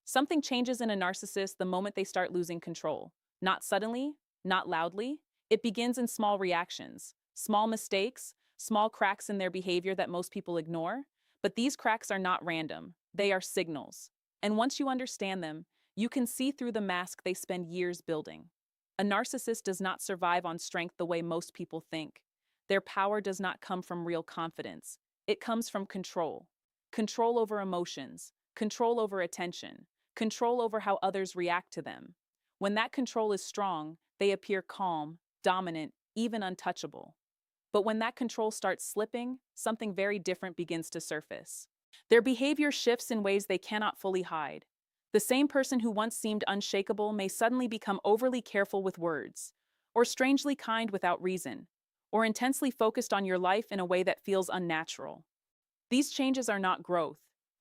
Something changes in a narcissist the moment they start losing control. Not suddenly, not loudly. It begins in small reactions, small mistakes, small cracks in their behavior that most people ignore. But these cracks are not random, they are signals. And once you understand them, you can see through the mask they spend years building. A narcissist does not survive on strength the way most people think. Their power does not come from real confidence. It comes from control. Control over emotions, control over attention, control over how others react to them. When that control is strong, they appear calm, dominant, even untouchable. But when that control starts slipping, something very different begins to surface. Their behavior shifts in ways they cannot fully hide. The same person who once seemed unshakable may suddenly become overly careful with words, or strangely kind without reason, or intensely focused on your life in a way that feels unnatural. These changes are not growth,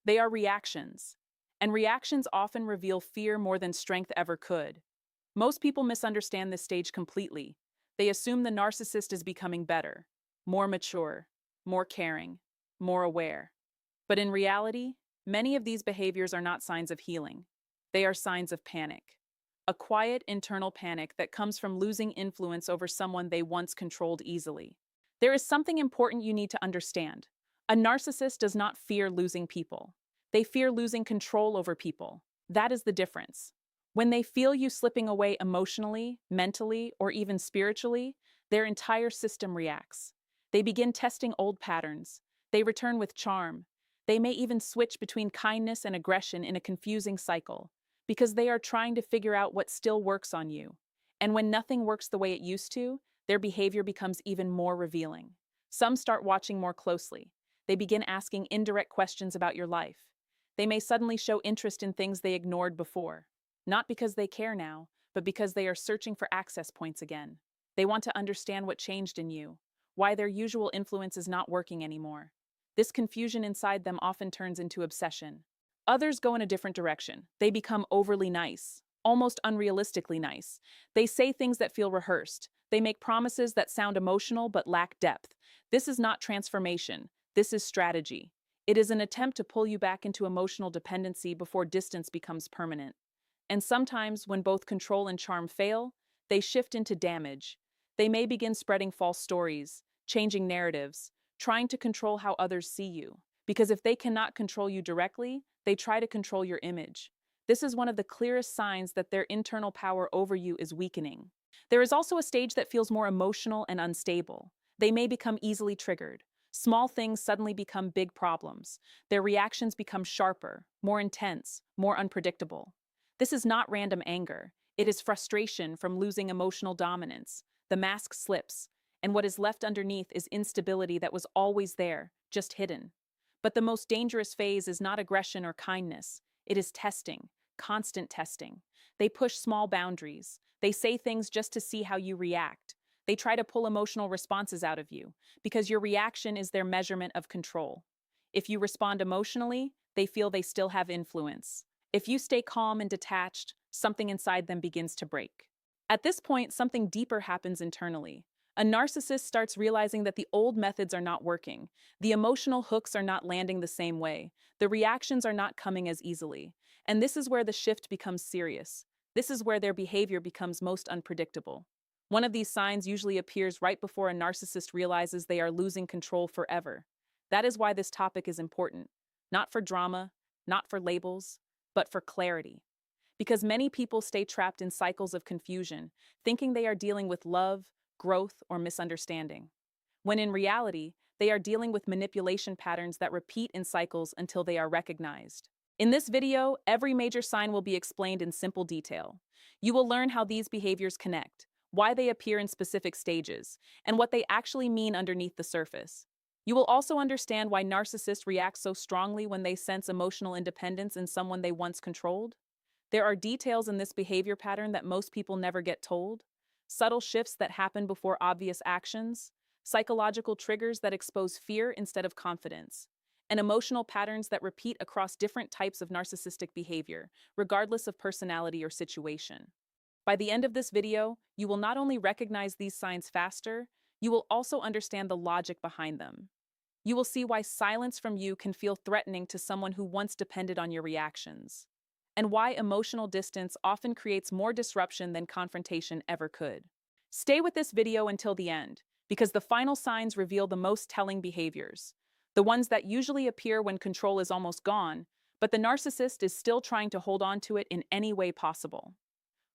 they are reactions. And reactions often reveal fear more than strength ever could. Most people misunderstand this stage completely. They assume the narcissist is becoming better, more mature, more caring, more aware. But in reality, many of these behaviors are not signs of healing. They are signs of panic. A quiet internal panic that comes from losing influence over someone they once controlled easily. There is something important you need to understand. A narcissist does not fear losing people. They fear losing control over people. That is the difference. When they feel you slipping away emotionally, mentally, or even spiritually, their entire system reacts. They begin testing old patterns. They return with charm. They may even switch between kindness and aggression in a confusing cycle, because they are trying to figure out what still works on you. And when nothing works the way it used to, their behavior becomes even more revealing. Some start watching more closely. They begin asking indirect questions about your life. They may suddenly show interest in things they ignored before, not because they care now, but because they are searching for access points again. They want to understand what changed in you, why their usual influence is not working anymore. This confusion inside them often turns into obsession. Others go in a different direction. They become overly nice, almost unrealistically nice. They say things that feel rehearsed. They make promises that sound emotional but lack depth. This is not transformation. This is strategy. It is an attempt to pull you back into emotional dependency before distance becomes permanent. And sometimes, when both control and charm fail, they shift into damage. They may begin spreading false stories, changing narratives, trying to control how others see you. Because if they cannot control you directly, they try to control your image. This is one of the clearest signs that their internal power over you is weakening. There is also a stage that feels more emotional and unstable. They may become easily triggered. Small things suddenly become big problems. Their reactions become sharper, more intense, more unpredictable. This is not random anger. It is frustration from losing emotional dominance. The mask slips, and what is left underneath is instability that was always there, just hidden. But the most dangerous phase is not aggression or kindness. It is testing, constant testing. They push small boundaries. They say things just to see how you react. They try to pull emotional responses out of you, because your reaction is their measurement of control. If you respond emotionally, they feel they still have influence. If you stay calm and detached, something inside them begins to break. At this point, something deeper happens internally. A narcissist starts realizing that the old methods are not working. The emotional hooks are not landing the same way. The reactions are not coming as easily. And this is where the shift becomes serious. This is where their behavior becomes most unpredictable. One of these signs usually appears right before a narcissist realizes they are losing control forever. That is why this topic is important. Not for drama, not for labels, but for clarity. Because many people stay trapped in cycles of confusion, thinking they are dealing with love, growth, or misunderstanding. When in reality, they are dealing with manipulation patterns that repeat in cycles until they are recognized. In this video, every major sign will be explained in simple detail. You will learn how these behaviors connect, why they appear in specific stages, and what they actually mean underneath the surface. You will also understand why narcissists react so strongly when they sense emotional independence in someone they once controlled. There are details in this behavior pattern that most people never get told, subtle shifts that happen before obvious actions, psychological triggers that expose fear instead of confidence, and emotional patterns that repeat across different types of narcissistic behavior, regardless of personality or situation. By the end of this video, you will not only recognize these signs faster, you will also understand the logic behind them. You will see why silence from you can feel threatening to someone who once depended on your reactions. and why emotional distance often creates more disruption than confrontation ever could. Stay with this video until the end, because the final signs reveal the most telling behaviors, the ones that usually appear when control is almost gone, but the narcissist is still trying to hold on to it in any way possible.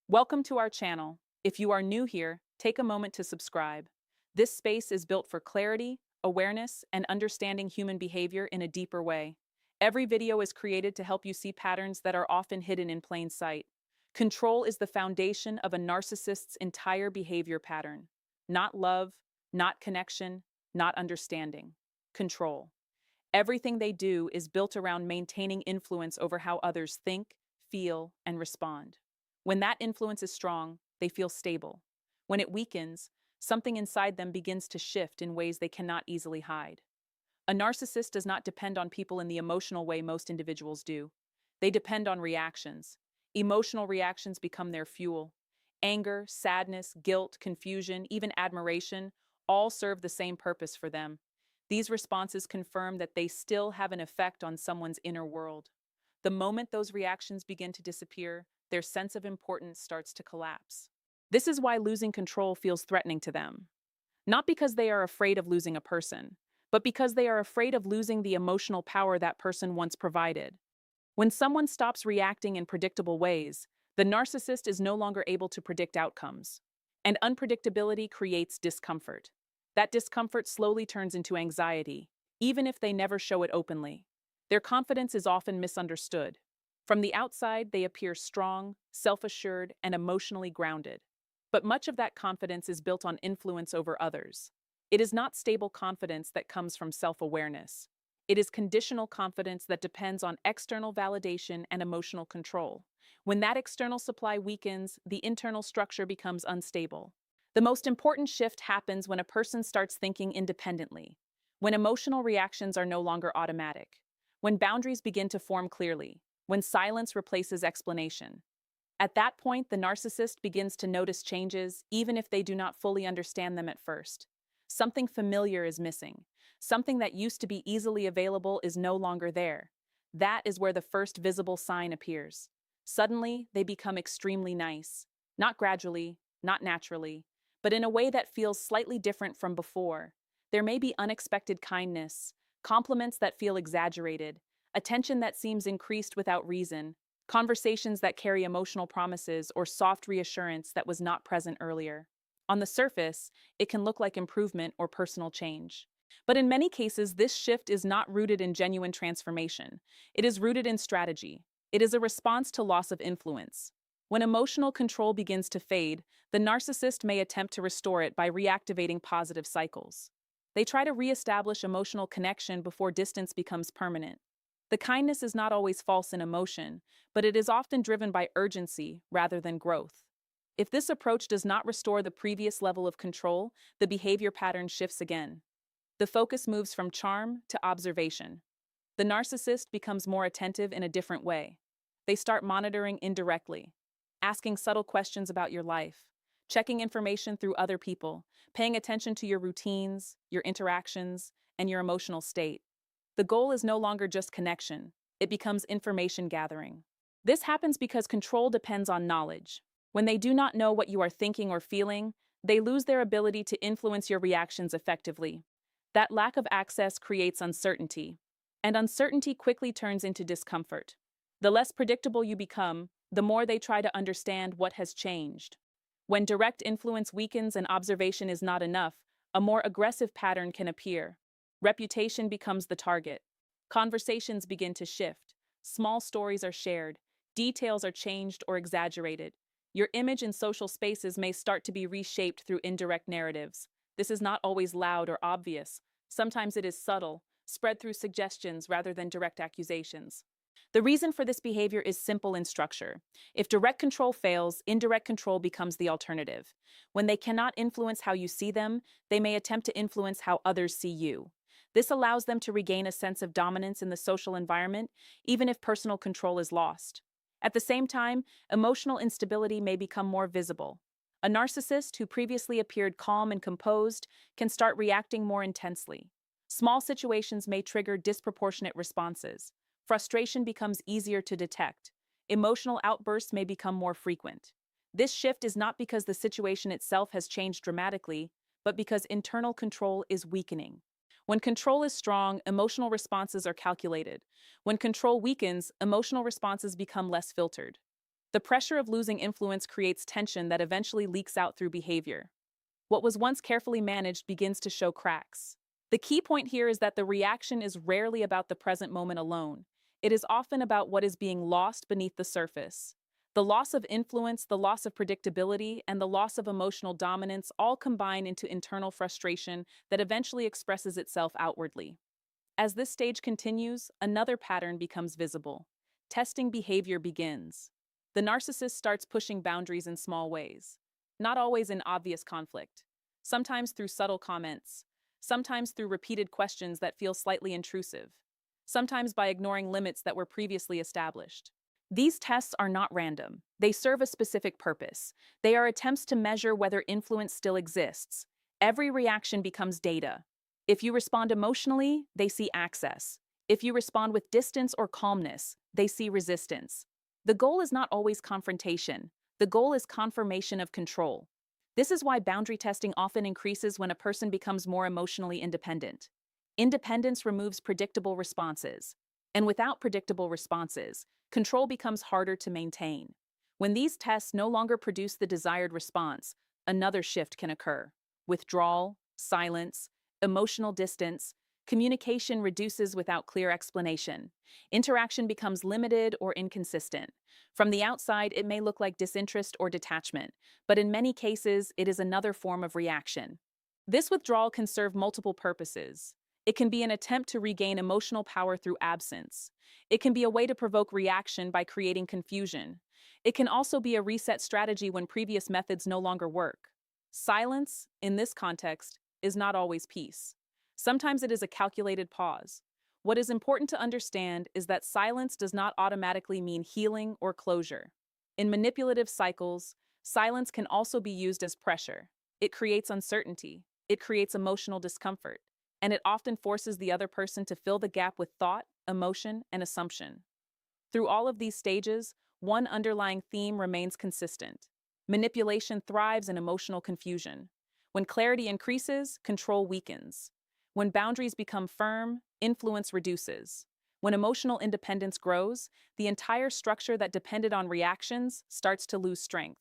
Welcome to our channel. If you are new here, take a moment to subscribe. This space is built for clarity, awareness, and understanding human behavior in a deeper way. Every video is created to help you see patterns that are often hidden in plain sight. Control is the foundation of a narcissist's entire behavior pattern. Not love, not connection, not understanding. Control. Everything they do is built around maintaining influence over how others think, feel, and respond. When that influence is strong, they feel stable. When it weakens, something inside them begins to shift in ways they cannot easily hide. A narcissist does not depend on people in the emotional way most individuals do. They depend on reactions. Emotional reactions become their fuel. Anger, sadness, guilt, confusion, even admiration, all serve the same purpose for them. These responses confirm that they still have an effect on someone's inner world. The moment those reactions begin to disappear, their sense of importance starts to collapse. This is why losing control feels threatening to them. Not because they are afraid of losing a person, but because they are afraid of losing the emotional power that person once provided. When someone stops reacting in predictable ways, the narcissist is no longer able to predict outcomes. And unpredictability creates discomfort. That discomfort slowly turns into anxiety, even if they never show it openly. Their confidence is often misunderstood. From the outside, they appear strong, self-assured, and emotionally grounded. But much of that confidence is built on influence over others. It is not stable confidence that comes from self-awareness. It is conditional confidence that depends on external validation and emotional control. When that external supply weakens, the internal structure becomes unstable. The most important shift happens when a person starts thinking independently, when emotional reactions are no longer automatic, when boundaries begin to form clearly, when silence replaces explanation. At that point, the narcissist begins to notice changes, even if they do not fully understand them at first. Something familiar is missing. Something that used to be easily available is no longer there. That is where the first visible sign appears. Suddenly, they become extremely nice. Not gradually, not naturally, but in a way that feels slightly different from before. There may be unexpected kindness, compliments that feel exaggerated, attention that seems increased without reason, conversations that carry emotional promises or soft reassurance that was not present earlier. On the surface, it can look like improvement or personal change. But in many cases, this shift is not rooted in genuine transformation. It is rooted in strategy. It is a response to loss of influence. When emotional control begins to fade, the narcissist may attempt to restore it by reactivating positive cycles. They try to reestablish emotional connection before distance becomes permanent. The kindness is not always false in emotion, but it is often driven by urgency rather than growth. If this approach does not restore the previous level of control, the behavior pattern shifts again. The focus moves from charm to observation. The narcissist becomes more attentive in a different way. They start monitoring indirectly, asking subtle questions about your life, checking information through other people, paying attention to your routines, your interactions, and your emotional state. The goal is no longer just connection, it becomes information gathering. This happens because control depends on knowledge. When they do not know what you are thinking or feeling, they lose their ability to influence your reactions effectively. That lack of access creates uncertainty, and uncertainty quickly turns into discomfort. The less predictable you become, the more they try to understand what has changed. When direct influence weakens and observation is not enough, a more aggressive pattern can appear. Reputation becomes the target. Conversations begin to shift. Small stories are shared. Details are changed or exaggerated. Your image in social spaces may start to be reshaped through indirect narratives. This is not always loud or obvious. Sometimes it is subtle, spread through suggestions rather than direct accusations. The reason for this behavior is simple in structure. If direct control fails, indirect control becomes the alternative. When they cannot influence how you see them, they may attempt to influence how others see you. This allows them to regain a sense of dominance in the social environment, even if personal control is lost. At the same time, emotional instability may become more visible. A narcissist who previously appeared calm and composed can start reacting more intensely. Small situations may trigger disproportionate responses. Frustration becomes easier to detect. emotional outbursts may become more frequent. This shift is not because the situation itself has changed dramatically, but because internal control is weakening. When control is strong, emotional responses are calculated. When control weakens, emotional responses become less filtered. The pressure of losing influence creates tension that eventually leaks out through behavior. What was once carefully managed begins to show cracks. The key point here is that the reaction is rarely about the present moment alone. It is often about what is being lost beneath the surface. The loss of influence, the loss of predictability, and the loss of emotional dominance all combine into internal frustration that eventually expresses itself outwardly. As this stage continues, another pattern becomes visible. Testing behavior begins. The narcissist starts pushing boundaries in small ways, not always in obvious conflict, sometimes through subtle comments, sometimes through repeated questions that feel slightly intrusive, sometimes by ignoring limits that were previously established. These tests are not random. They serve a specific purpose. They are attempts to measure whether influence still exists. Every reaction becomes data. If you respond emotionally, they see access. If you respond with distance or calmness, they see resistance. The goal is not always confrontation. The goal is confirmation of control. This is why boundary testing often increases when a person becomes more emotionally independent. Independence removes predictable responses. And without predictable responses, control becomes harder to maintain. When these tests no longer produce the desired response, another shift can occur. Withdrawal, silence, emotional distance, communication reduces without clear explanation. Interaction becomes limited or inconsistent. From the outside, it may look like disinterest or detachment, but in many cases, it is another form of reaction. This withdrawal can serve multiple purposes. It can be an attempt to regain emotional power through absence. It can be a way to provoke reaction by creating confusion. It can also be a reset strategy when previous methods no longer work. Silence, in this context, is not always peace. Sometimes it is a calculated pause. What is important to understand is that silence does not automatically mean healing or closure. In manipulative cycles, silence can also be used as pressure. It creates uncertainty. It creates emotional discomfort. And it often forces the other person to fill the gap with thought, emotion, and assumption. Through all of these stages, one underlying theme remains consistent. Manipulation thrives in emotional confusion. When clarity increases, control weakens. When boundaries become firm, influence reduces. When emotional independence grows, the entire structure that depended on reactions starts to lose strength.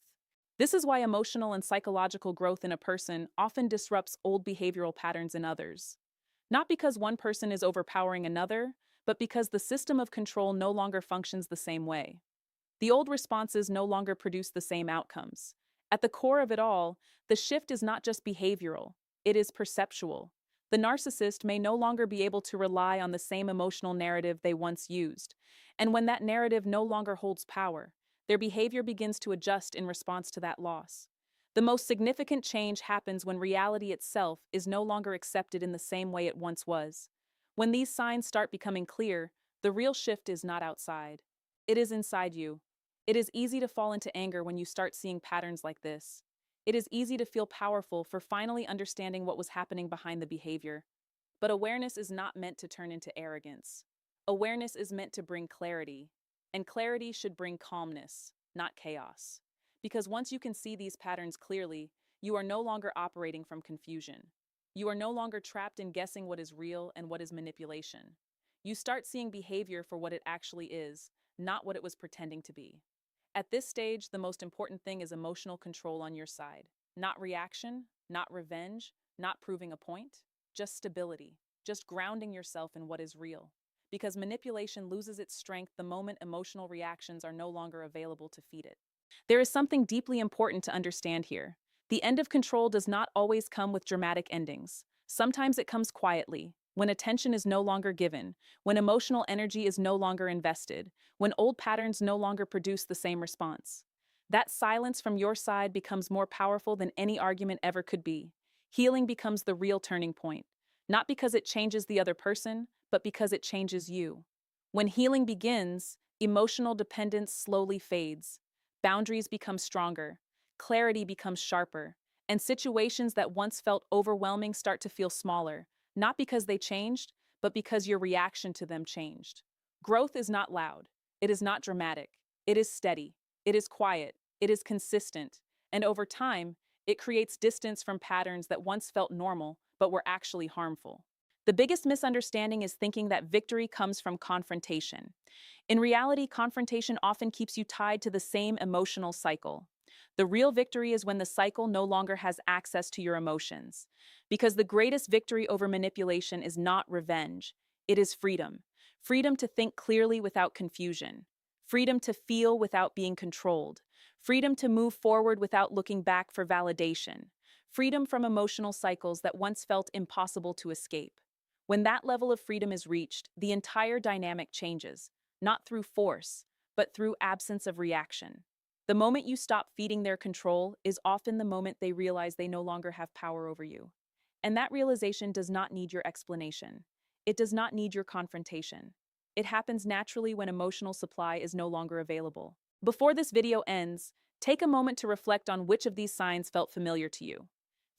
This is why emotional and psychological growth in a person often disrupts old behavioral patterns in others. Not because one person is overpowering another, but because the system of control no longer functions the same way. The old responses no longer produce the same outcomes. At the core of it all, the shift is not just behavioral, it is perceptual. The narcissist may no longer be able to rely on the same emotional narrative they once used. And when that narrative no longer holds power, their behavior begins to adjust in response to that loss. The most significant change happens when reality itself is no longer accepted in the same way it once was. When these signs start becoming clear, the real shift is not outside. It is inside you. It is easy to fall into anger when you start seeing patterns like this. It is easy to feel powerful for finally understanding what was happening behind the behavior. But awareness is not meant to turn into arrogance. Awareness is meant to bring clarity. And clarity should bring calmness, not chaos. Because once you can see these patterns clearly, you are no longer operating from confusion. You are no longer trapped in guessing what is real and what is manipulation. You start seeing behavior for what it actually is, not what it was pretending to be. At this stage, the most important thing is emotional control on your side. Not reaction, not revenge, not proving a point, just stability, just grounding yourself in what is real. Because manipulation loses its strength the moment emotional reactions are no longer available to feed it. There is something deeply important to understand here. The end of control does not always come with dramatic endings. Sometimes it comes quietly, when attention is no longer given, when emotional energy is no longer invested, when old patterns no longer produce the same response. That silence from your side becomes more powerful than any argument ever could be. Healing becomes the real turning point, not because it changes the other person, but because it changes you. When healing begins, emotional dependence slowly fades. Boundaries become stronger, clarity becomes sharper, and situations that once felt overwhelming start to feel smaller, not because they changed, but because your reaction to them changed. Growth is not loud. It is not dramatic. It is steady, it is quiet, it is consistent, and over time, it creates distance from patterns that once felt normal but were actually harmful. The biggest misunderstanding is thinking that victory comes from confrontation. In reality, confrontation often keeps you tied to the same emotional cycle. The real victory is when the cycle no longer has access to your emotions. Because the greatest victory over manipulation is not revenge, it is freedom. Freedom to think clearly without confusion. Freedom to feel without being controlled. Freedom to move forward without looking back for validation. Freedom from emotional cycles that once felt impossible to escape. When that level of freedom is reached, the entire dynamic changes, not through force, but through absence of reaction. The moment you stop feeding their control is often the moment they realize they no longer have power over you. And that realization does not need your explanation. It does not need your confrontation. It happens naturally when emotional supply is no longer available. Before this video ends, take a moment to reflect on which of these signs felt familiar to you.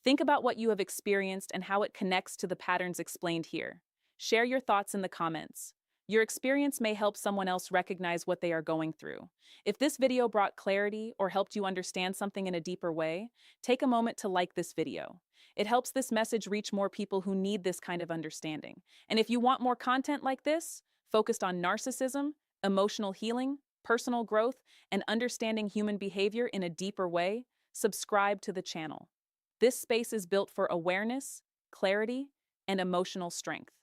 Think about what you have experienced and how it connects to the patterns explained here. Share your thoughts in the comments. Your experience may help someone else recognize what they are going through. If this video brought clarity or helped you understand something in a deeper way, take a moment to like this video. It helps this message reach more people who need this kind of understanding. And if you want more content like this, focused on narcissism, emotional healing, personal growth, and understanding human behavior in a deeper way, subscribe to the channel. This space is built for awareness, clarity, and emotional strength.